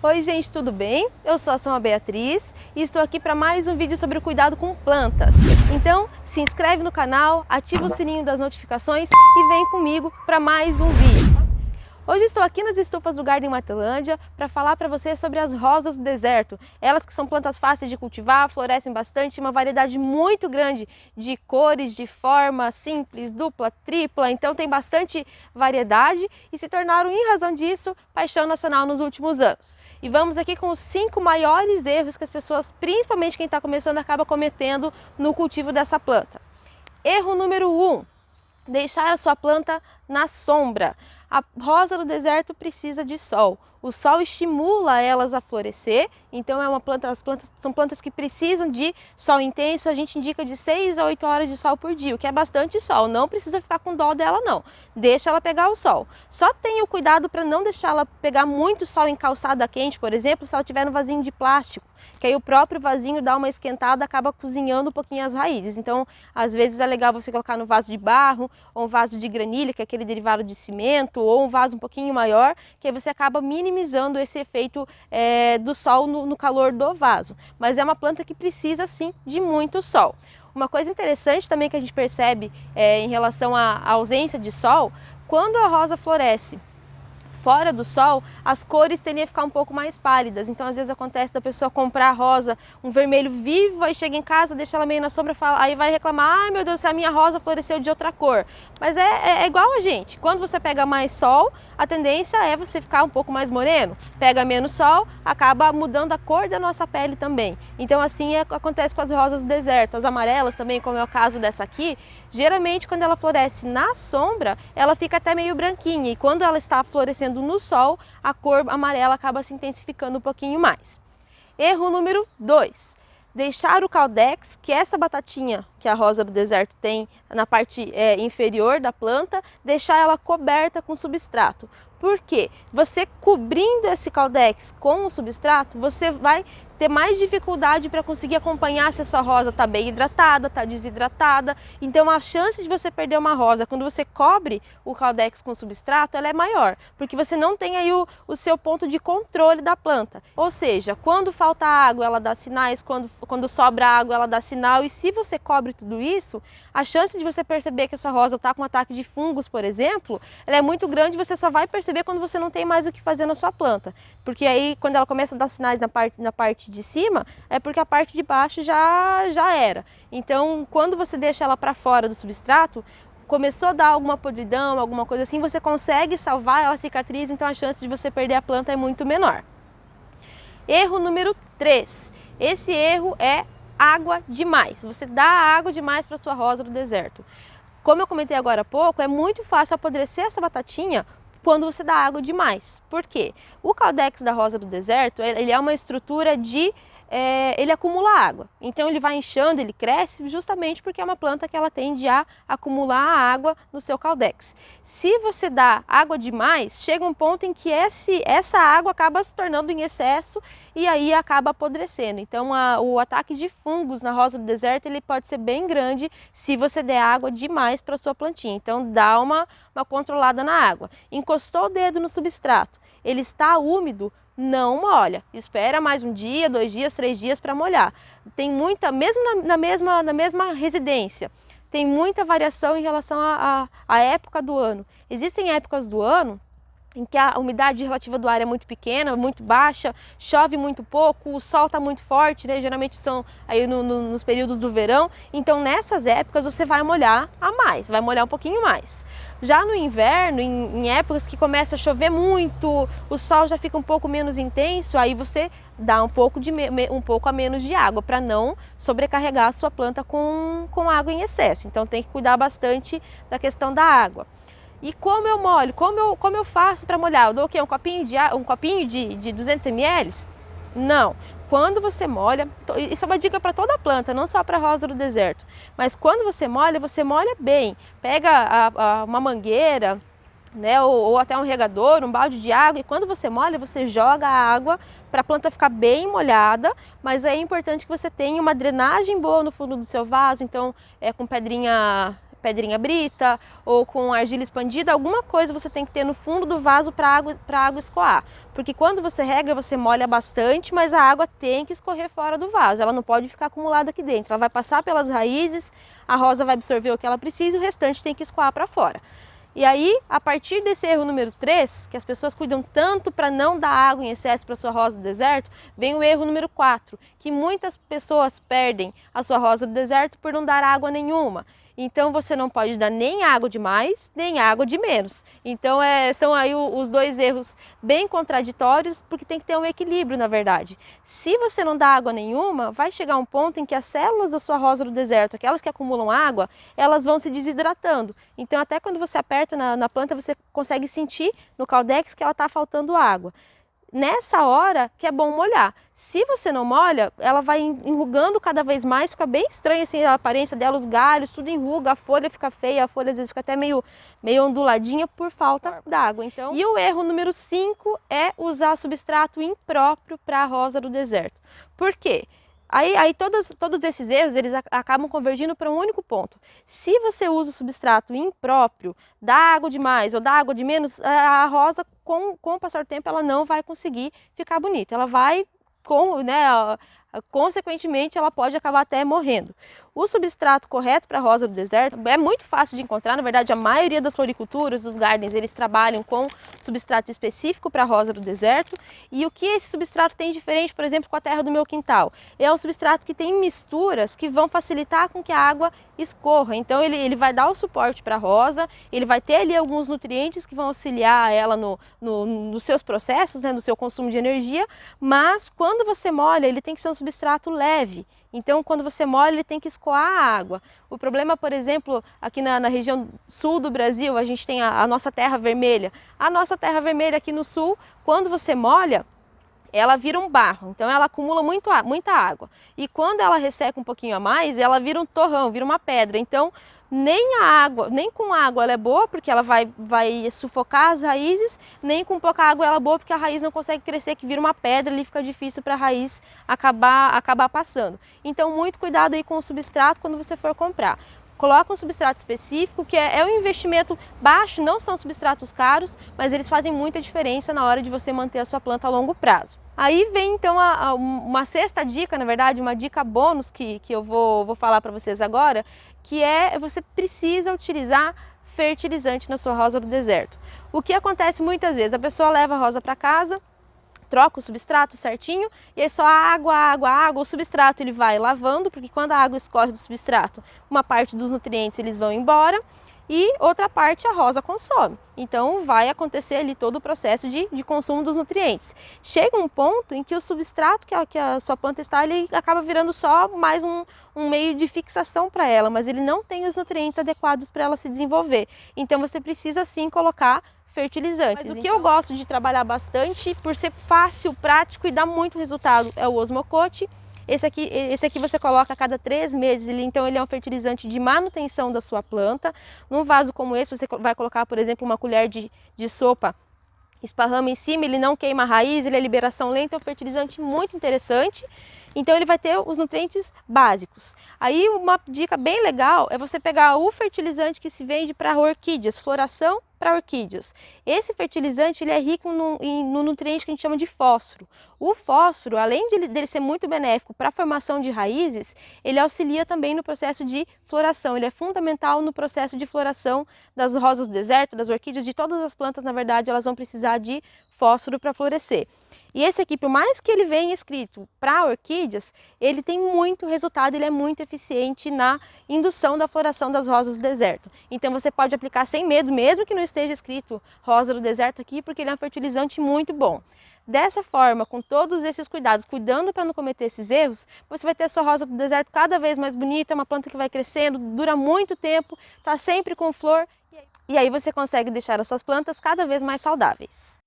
Oi gente, tudo bem? Eu sou a Sama Beatriz e estou aqui para mais um vídeo sobre o cuidado com plantas. Então, se inscreve no canal, ativa o sininho das notificações e vem comigo para mais um vídeo. Hoje estou aqui nas estufas do Garden Matelândia para falar para você sobre as rosas do deserto. Elas que são plantas fáceis de cultivar, florescem bastante, uma variedade muito grande de cores, de forma simples, dupla, tripla, então tem bastante variedade e se tornaram, em razão disso, paixão nacional nos últimos anos. E vamos aqui com os 5 maiores erros que as pessoas, principalmente quem está começando, acaba cometendo no cultivo dessa planta. Erro número 1. Deixar a sua planta na sombra. A rosa do deserto precisa de sol. O sol estimula elas a florescer, então as plantas são plantas que precisam de sol intenso. A gente indica de 6 a 8 horas de sol por dia, o que é bastante sol. Não precisa ficar com dó dela não, deixa ela pegar o sol. Só tenha o cuidado para não deixar ela pegar muito sol em calçada quente, por exemplo, se ela tiver no vasinho de plástico, que aí o próprio vasinho dá uma esquentada, acaba cozinhando um pouquinho as raízes. Então, às vezes é legal você colocar no vaso de barro, ou um vaso de granilha, que é aquele derivado de cimento, ou um vaso um pouquinho maior, que aí você acaba minimizando esse efeito do sol no calor do vaso. Mas é uma planta que precisa sim de muito sol. Uma coisa interessante também que a gente percebe em relação à ausência de sol, quando a rosa floresce fora do sol, as cores tendem a ficar um pouco mais pálidas. Então, às vezes acontece da pessoa comprar a rosa, um vermelho vivo, aí chega em casa, deixa ela meio na sombra, aí vai reclamar: ai meu Deus, a minha rosa floresceu de outra cor. Mas é igual a gente. Quando você pega mais sol, a tendência é você ficar um pouco mais moreno. Pega menos sol, acaba mudando a cor da nossa pele também. Então, assim acontece com as rosas do deserto. As amarelas também, como é o caso dessa aqui, geralmente quando ela floresce na sombra, ela fica até meio branquinha. E quando ela está florescendo no sol, a cor amarela acaba se intensificando um pouquinho mais. Erro número 2. Deixar o caudex, que é essa batatinha que a rosa do deserto tem na parte inferior da planta, deixar ela coberta com substrato. Por quê? Você cobrindo esse caudex com o substrato, você vai ter mais dificuldade para conseguir acompanhar se a sua rosa está bem hidratada, está desidratada. Então a chance de você perder uma rosa quando você cobre o caudex com substrato, ela é maior, porque você não tem aí o seu ponto de controle da planta. Ou seja, quando falta água, ela dá sinais, quando sobra água, ela dá sinal, e se você cobre tudo isso, a chance de você perceber que a sua rosa está com um ataque de fungos, por exemplo, ela é muito grande. Você só vai perceber quando você não tem mais o que fazer na sua planta, porque aí quando ela começa a dar sinais na parte de cima, é porque a parte de baixo já era. Então, quando você deixa ela para fora do substrato, começou a dar alguma podridão, alguma coisa assim, você consegue salvar, ela cicatriza, então a chance de você perder a planta é muito menor. Erro número 3. Esse erro é água demais. Você dá água demais para sua rosa do deserto. Como eu comentei agora há pouco, é muito fácil apodrecer essa batatinha quando você dá água demais. Por quê? O caudex da rosa do deserto, ele é uma estrutura ele acumula água. Então ele vai inchando, ele cresce justamente porque é uma planta que ela tende a acumular água no seu caudex. Se você dá água demais, chega um ponto em que essa água acaba se tornando em excesso e aí acaba apodrecendo. Então o ataque de fungos na rosa do deserto, ele pode ser bem grande se você der água demais para sua plantinha. Então dá uma controlada na água. Encostou o dedo no substrato, ele está úmido, não molha, espera mais um dia, 2 dias, 3 dias para molhar. Tem muita, mesmo na mesma residência, tem muita variação em relação à época do ano. Existem épocas do ano em que a umidade relativa do ar é muito pequena, muito baixa, chove muito pouco, o sol está muito forte, né? Geralmente são aí nos períodos do verão. Então nessas épocas você vai molhar a mais, vai molhar um pouquinho mais. Já no inverno, em épocas que começa a chover muito, o sol já fica um pouco menos intenso, aí você dá um pouco a menos de água para não sobrecarregar a sua planta com água em excesso. Então tem que cuidar bastante da questão da água. E como eu molho? Como eu faço para molhar? Eu dou o quê? Um copinho de 200 ml? Não. Quando você molha, isso é uma dica para toda a planta, não só para a rosa do deserto. Mas quando você molha bem. Pega uma mangueira, né, ou até um regador, um balde de água, e quando você molha, você joga a água para a planta ficar bem molhada, mas é importante que você tenha uma drenagem boa no fundo do seu vaso, então com pedrinha pedrinha brita ou com argila expandida, alguma coisa você tem que ter no fundo do vaso para a água escoar. Porque quando você rega, você molha bastante, mas a água tem que escorrer fora do vaso, ela não pode ficar acumulada aqui dentro. Ela vai passar pelas raízes, a rosa vai absorver o que ela precisa e o restante tem que escoar para fora. E aí, a partir desse erro número 3, que as pessoas cuidam tanto para não dar água em excesso para sua rosa do deserto, vem o erro número 4, que muitas pessoas perdem a sua rosa do deserto por não dar água nenhuma. Então você não pode dar nem água de mais, nem água de menos. Então são aí os dois erros bem contraditórios, porque tem que ter um equilíbrio, na verdade. Se você não dá água nenhuma, vai chegar um ponto em que as células da sua rosa do deserto, aquelas que acumulam água, elas vão se desidratando. Então até quando você aperta na planta, você consegue sentir no caudex que ela está faltando água. Nessa hora que é bom molhar. Se você não molha, ela vai enrugando cada vez mais, fica bem estranha assim, a aparência dela, os galhos, tudo enruga, a folha fica feia, a folha às vezes fica até meio onduladinha por falta d'água. Então, e o erro número 5 é usar substrato impróprio para a rosa do deserto. Por quê? Aí todos esses erros, eles acabam convergindo para um único ponto. Se você usa o substrato impróprio, dá água demais ou dá água de menos, a rosa, com o passar do tempo, ela não vai conseguir ficar bonita. Ela vai, consequentemente, ela pode acabar até morrendo. O substrato correto para a rosa do deserto é muito fácil de encontrar. Na verdade, a maioria das floriculturas, dos gardens, eles trabalham com substrato específico para a rosa do deserto. E o que esse substrato tem diferente, por exemplo, com a terra do meu quintal? É um substrato que tem misturas que vão facilitar com que a água escorra. Então ele vai dar o suporte para a rosa, ele vai ter ali alguns nutrientes que vão auxiliar ela nos seus processos, né, no seu consumo de energia, mas quando você molha, ele tem que ser um substrato leve. Então, quando você molha, ele tem que escoar a água. O problema, por exemplo, aqui na região sul do Brasil, a gente tem a nossa terra vermelha. A nossa terra vermelha aqui no sul, quando você molha, ela vira um barro, então ela acumula muita água. E quando ela resseca um pouquinho a mais, ela vira um torrão, vira uma pedra. Então, nem com água ela é boa, porque ela vai sufocar as raízes, nem com pouca água ela é boa, porque a raiz não consegue crescer, que vira uma pedra, ali fica difícil para a raiz acabar passando. Então, muito cuidado aí com o substrato quando você for comprar. Coloca um substrato específico, que é um investimento baixo, não são substratos caros, mas eles fazem muita diferença na hora de você manter a sua planta a longo prazo. Aí vem então uma sexta dica, na verdade, uma dica bônus que eu vou falar para vocês agora, que é você precisa utilizar fertilizante na sua rosa do deserto. O que acontece muitas vezes, a pessoa leva a rosa para casa, troca o substrato certinho e aí só água, o substrato ele vai lavando, porque quando a água escorre do substrato, uma parte dos nutrientes eles vão embora e outra parte a rosa consome. Então vai acontecer ali todo o processo de consumo dos nutrientes. Chega um ponto em que o substrato que a sua planta está, ele acaba virando só mais um meio de fixação para ela, mas ele não tem os nutrientes adequados para ela se desenvolver. Então você precisa sim colocar fertilizantes. Mas o que eu gosto de trabalhar bastante, por ser fácil, prático e dá muito resultado, é o Osmocote. Esse aqui você coloca a cada 3 meses, então ele é um fertilizante de manutenção da sua planta. Num vaso como esse, você vai colocar, por exemplo, uma colher de sopa, esparrama em cima, ele não queima a raiz, ele é liberação lenta, é um fertilizante muito interessante. Então ele vai ter os nutrientes básicos. Aí uma dica bem legal é você pegar o fertilizante que se vende para orquídeas, floração para orquídeas. Esse fertilizante ele é rico no nutriente que a gente chama de fósforo. O fósforo, além dele ser muito benéfico para a formação de raízes, ele auxilia também no processo de floração. Ele é fundamental no processo de floração das rosas do deserto, das orquídeas, de todas as plantas, na verdade, elas vão precisar de fósforo para florescer. E esse aqui, por mais que ele venha escrito para orquídeas, ele tem muito resultado, ele é muito eficiente na indução da floração das rosas do deserto. Então você pode aplicar sem medo, mesmo que não esteja escrito rosa do deserto aqui, porque ele é um fertilizante muito bom. Dessa forma, com todos esses cuidados, cuidando para não cometer esses erros, você vai ter a sua rosa do deserto cada vez mais bonita, uma planta que vai crescendo, dura muito tempo, está sempre com flor, e aí você consegue deixar as suas plantas cada vez mais saudáveis.